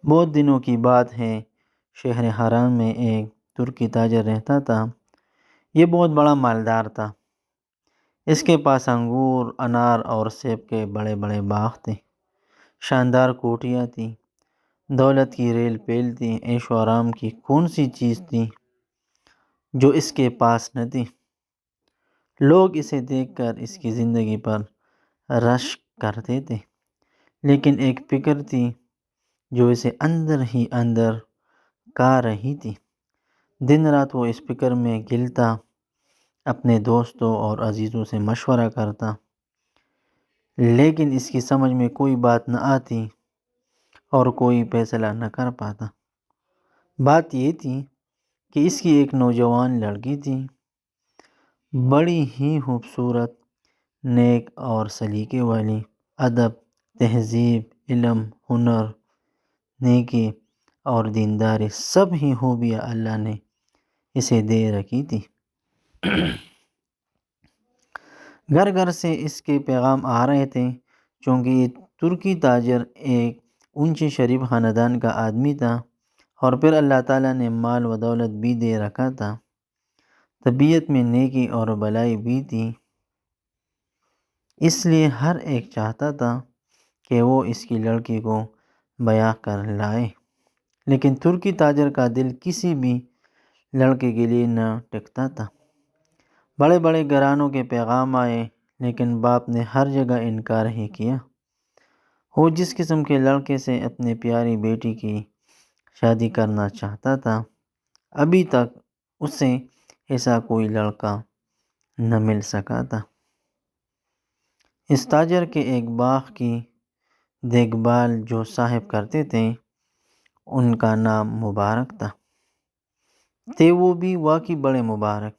بہت دنوں کی بات ہے، شہر حرام میں ایک ترکی تاجر رہتا تھا۔ یہ بہت بڑا مالدار تھا۔ اس کے پاس انگور، انار اور سیب کے بڑے بڑے باغ تھے، شاندار کوٹھیاں تھیں، دولت کی ریل پیل تھی۔ عیش و آرام کی کون سی چیز تھی جو اس کے پاس نہ تھی؟ لوگ اسے دیکھ کر اس کی زندگی پر رشک کرتے تھے، لیکن ایک فکر تھی جو اسے اندر ہی اندر کھا رہی تھی۔ دن رات وہ اس فکر میں گلتا، اپنے دوستوں اور عزیزوں سے مشورہ کرتا، لیکن اس کی سمجھ میں کوئی بات نہ آتی اور کوئی فیصلہ نہ کر پاتا۔ بات یہ تھی کہ اس کی ایک نوجوان لڑکی تھی، بڑی ہی خوبصورت، نیک اور سلیقے والی، ادب، تہذیب، علم، ہنر، نیکی اور دینداری، سب ہی خوبیاں اللہ نے اسے دے رکھی تھی۔ گھر گھر سے اس کے پیغام آ رہے تھے، چونکہ یہ ترکی تاجر ایک اونچے شریف خاندان کا آدمی تھا، اور پھر اللہ تعالیٰ نے مال و دولت بھی دے رکھا تھا، طبیعت میں نیکی اور بھلائی بھی تھی۔ اس لیے ہر ایک چاہتا تھا کہ وہ اس کی لڑکی کو بیاہ کر لائے، لیکن ترکی تاجر کا دل کسی بھی لڑکے کے لیے نہ ٹکتا تھا۔ بڑے بڑے گھرانوں کے پیغام آئے، لیکن باپ نے ہر جگہ انکار ہی کیا۔ وہ جس قسم کے لڑکے سے اپنی پیاری بیٹی کی شادی کرنا چاہتا تھا، ابھی تک اسے ایسا کوئی لڑکا نہ مل سکا تھا۔ اس تاجر کے ایک باغ کی دیکھ بھال جو صاحب کرتے تھے، ان کا نام مبارک تھے وہ بھی واقعی بڑے مبارک،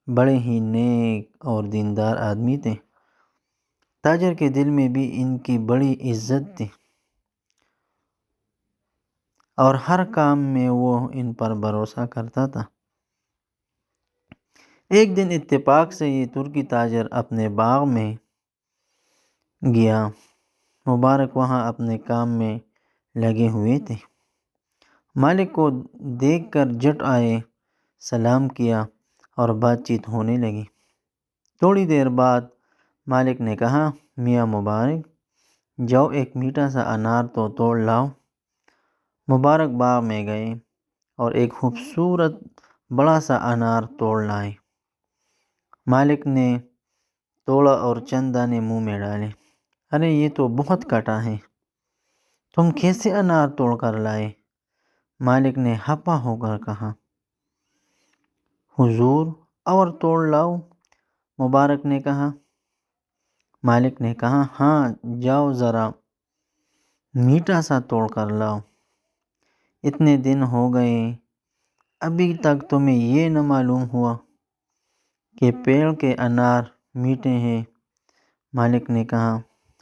بڑے ہی نیک اور دیندار آدمی تھے۔ تاجر کے دل میں بھی ان کی بڑی عزت تھی، اور ہر کام میں وہ ان پر بھروسہ کرتا تھا۔ ایک دن اتفاق سے یہ ترکی تاجر اپنے باغ میں گیا۔ مبارک وہاں اپنے کام میں لگے ہوئے تھے۔ مالک کو دیکھ کر جھٹ آئے، سلام کیا اور بات چیت ہونے لگی۔ تھوڑی دیر بعد مالک نے کہا، میاں مبارک، جاؤ ایک میٹھا سا انار تو توڑ لاؤ۔ مبارک باغ میں گئے اور ایک خوبصورت بڑا سا انار توڑ لائے۔ مالک نے توڑا اور چند دانے منہ میں ڈالے۔ ارے یہ تو بہت کھٹا ہے، تم کیسے انار توڑ کر لائے؟ مالک نے ہپا ہو کر کہا۔ حضور اور توڑ لاؤ، مبارک نے کہا۔ مالک نے کہا، ہاں جاؤ ذرا میٹھا سا توڑ کر لاؤ۔ اتنے دن ہو گئے، ابھی تک تمہیں یہ نہ معلوم ہوا کہ پیڑ کے انار میٹھے ہیں؟ مالک نے کہا،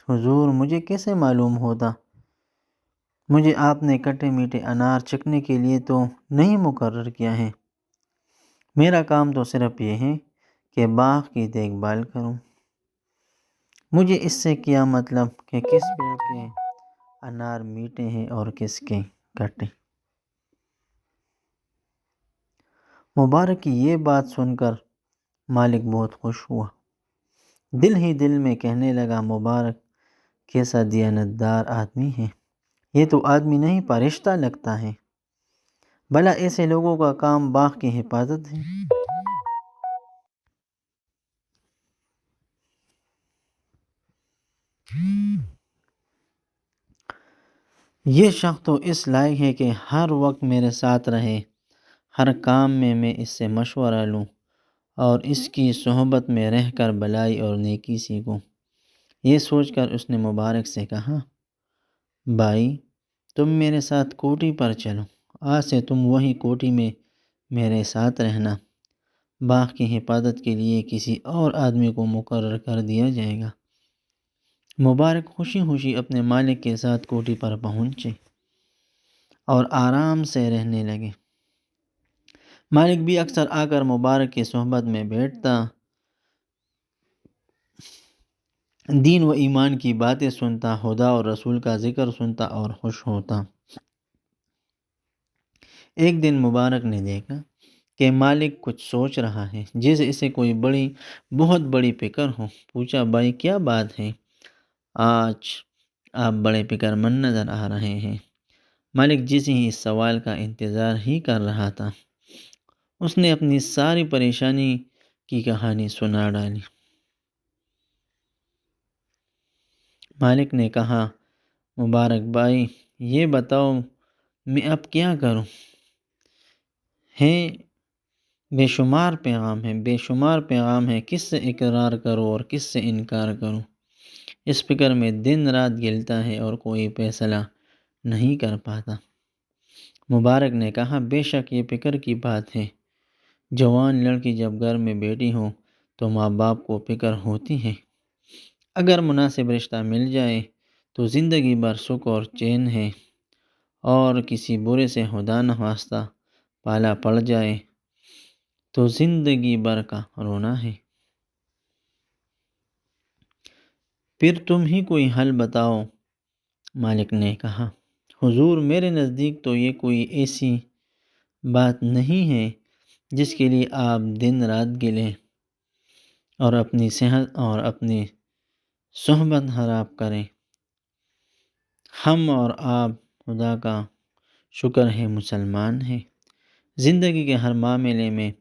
حضور مجھے کیسے معلوم ہوتا؟ مجھے آپ نے کھٹے میٹھے انار چکھنے کے لیے تو نہیں مقرر کیا ہے۔ میرا کام تو صرف یہ ہے کہ باغ کی دیکھ بھال کروں۔ مجھے اس سے کیا مطلب کہ کس پیڑ کے انار میٹھے ہیں اور کس کے کھٹے؟ مبارک کی یہ بات سن کر مالک بہت خوش ہوا، دل ہی دل میں کہنے لگا، مبارک کیسا دیانتدار آدمی ہے، یہ تو آدمی نہیں فرشتہ لگتا ہے۔ بھلا ایسے لوگوں کا کام باغ کی حفاظت ہے؟ یہ شخص تو اس لائق ہے کہ ہر وقت میرے ساتھ رہے، ہر کام میں میں اس سے مشورہ لوں اور اس کی صحبت میں رہ کر بھلائی اور نیکی سیکھوں۔ یہ سوچ کر اس نے مبارک سے کہا، بھائی تم میرے ساتھ کوٹھی پر چلو، آج سے تم وہی کوٹھی میں میرے ساتھ رہنا۔ باغ کی حفاظت کے لیے کسی اور آدمی کو مقرر کر دیا جائے گا۔ مبارک خوشی خوشی اپنے مالک کے ساتھ کوٹھی پر پہنچے اور آرام سے رہنے لگے۔ مالک بھی اکثر آ کر مبارک کی صحبت میں بیٹھتا، دین و ایمان کی باتیں سنتا، خدا اور رسول کا ذکر سنتا اور خوش ہوتا۔ ایک دن مبارک نے دیکھا کہ مالک کچھ سوچ رہا ہے، جیسے اسے کوئی بہت بڑی فکر ہو۔ پوچھا، بھائی کیا بات ہے؟ آج آپ بڑے فکر مند نظر آ رہے ہیں۔ مالک جیسے ہی اس سوال کا انتظار ہی کر رہا تھا، اس نے اپنی ساری پریشانی کی کہانی سنا ڈالی۔ مالک نے کہا، مبارک بھائی، یہ بتاؤ میں اب کیا کروں؟ ہے بے شمار پیغام ہے، کس سے اقرار کروں اور کس سے انکار کروں؟ اس فکر میں دن رات گلتا ہے اور کوئی فیصلہ نہیں کر پاتا۔ مبارک نے کہا، بے شک یہ فکر کی بات ہے۔ جوان لڑکی جب گھر میں بیٹی ہو تو ماں باپ کو فکر ہوتی ہے۔ اگر مناسب رشتہ مل جائے تو زندگی بھر سکھ اور چین ہے، اور کسی برے سے خدا نخواستہ پالا پڑ جائے تو زندگی بھر کا رونا ہے۔ پھر تم ہی کوئی حل بتاؤ، مالک نے کہا۔ حضور، میرے نزدیک تو یہ کوئی ایسی بات نہیں ہے جس کے لیے آپ دن رات گلیں اور اپنی صحت اور اپنی صحبت خراب کریں۔ ہم اور آپ خدا کا شکر ہے مسلمان ہیں۔ زندگی کے ہر معاملے میں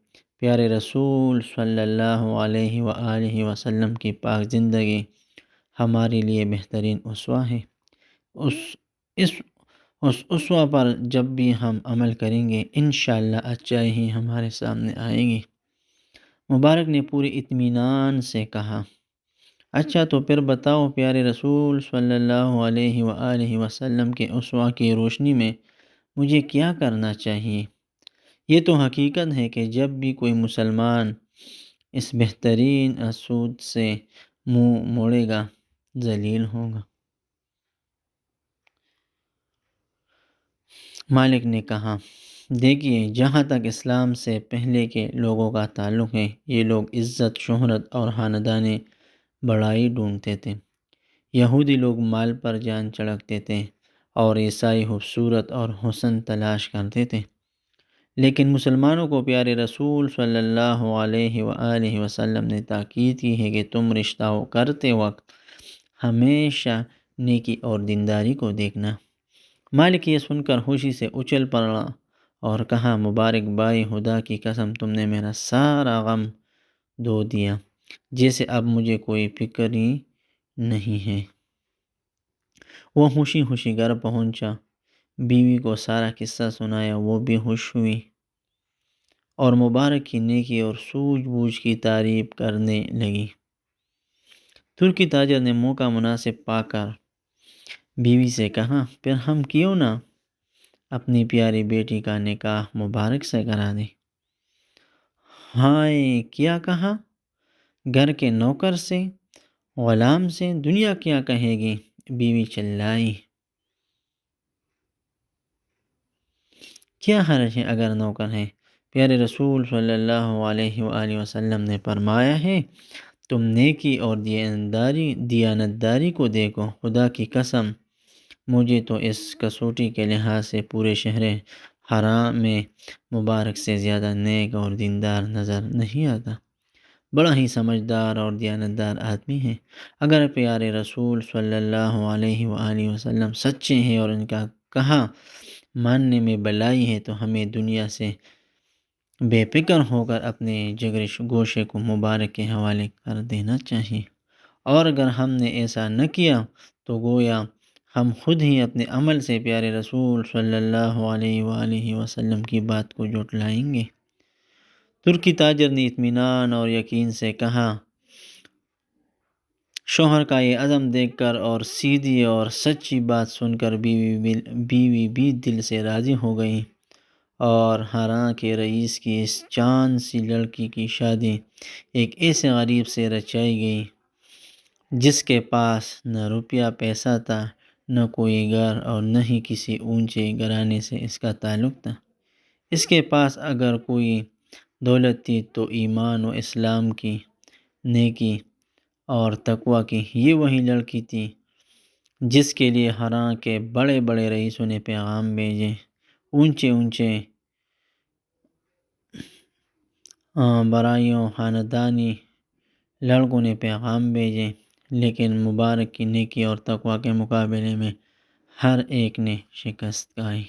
پیارے رسول صلی اللہ علیہ وآلہ وسلم کی پاک زندگی ہمارے لیے بہترین اسوہ ہے۔ اس اسوہ پر جب بھی ہم عمل کریں گے، انشاءاللہ اچائی ہی ہمارے سامنے آئے گی۔ مبارک نے پوری اطمینان سے کہا، اچھا تو پھر بتاؤ پیارے رسول صلی اللہ علیہ وآلہ وسلم کے اسوہ کی روشنی میں مجھے کیا کرنا چاہیے؟ یہ تو حقیقت ہے کہ جب بھی کوئی مسلمان اس بہترین اصول سے منہ موڑے گا، ذلیل ہوگا۔ مالک نے کہا، دیکھیے، جہاں تک اسلام سے پہلے کے لوگوں کا تعلق ہے، یہ لوگ عزت، شہرت اور خاندانی بڑائی ڈھونڈتے تھے۔ یہودی لوگ مال پر جان چڑھاتے تھے اور عیسائی خوبصورت اور حسن تلاش کرتے تھے۔ لیکن مسلمانوں کو پیارے رسول صلی اللہ علیہ وآلہ وسلم نے تاکید کی ہے کہ تم رشتہ کرتے وقت ہمیشہ نیکی اور دینداری کو دیکھنا۔ مالک یہ سن کر خوشی سے اچھل پڑا اور کہا، مبارک بھائی، خدا کی قسم تم نے میرا سارا غم دھو دیا، جیسے اب مجھے کوئی فکر ہی نہیں ہے۔ وہ خوشی خوشی گھر پہنچا، بیوی کو سارا قصہ سنایا، وہ بھی خوش ہوئی اور مبارک کی نیکی اور سوجھ بوجھ کی تعریف کرنے لگی۔ ترکی تاجر نے موقع مناسب پا کر بیوی سے کہا، پھر ہم کیوں نہ اپنی پیاری بیٹی کا نکاح مبارک سے کرا دیں؟ ہائے، کیا کہا؟ گھر کے نوکر سے، غلام سے؟ دنیا کیا کہے گی؟ بیوی چلائی۔ کیا حرج ہے اگر نوکر ہے؟ پیارے رسول صلی اللہ علیہ وآلہ وسلم نے فرمایا ہے، تم نیکی اور دیانتداری کو دیکھو۔ خدا کی قسم، مجھے تو اس کسوٹی کے لحاظ سے پورے شہر حرام میں مبارک سے زیادہ نیک اور دیندار نظر نہیں آتا۔ بڑا ہی سمجھدار اور دیانتدار آدمی ہے۔ اگر پیارے رسول صلی اللہ علیہ وآلہ وسلم سچے ہیں اور ان کا کہا ماننے میں بلائی ہے تو ہمیں دنیا سے بے فکر ہو کر اپنے جگر گوشے کو مبارک کے حوالے کر دینا چاہیے، اور اگر ہم نے ایسا نہ کیا تو گویا ہم خود ہی اپنے عمل سے پیارے رسول صلی اللہ علیہ وآلہ وسلم کی بات کو جھٹلائیں گے۔ ترکی تاجر نے اطمینان اور یقین سے کہا، شوہر کا یہ عزم دیکھ کر اور سیدھی اور سچی بات سن کر بیوی بھی دل سے راضی ہو گئی، اور حرام کے رئیس کی اس چاند سی لڑکی کی شادی ایک ایسے غریب سے رچائی گئی جس کے پاس نہ روپیہ پیسہ تھا، نہ کوئی گھر اور نہ ہی کسی اونچے گھرانے سے اس کا تعلق تھا۔ اس کے پاس اگر کوئی دولت تھی تو ایمان و اسلام کی، نیکی اور تقوی کی۔ یہ وہی لڑکی تھی جس کے لیے حرام کے بڑے بڑے رئیسوں نے پیغام بھیجے، اونچے اونچے برائیوں خاندانی لڑکوں نے پیغام بھیجے، لیکن مبارک کی نیکی اور تقوی کے مقابلے میں ہر ایک نے شکست کھائی۔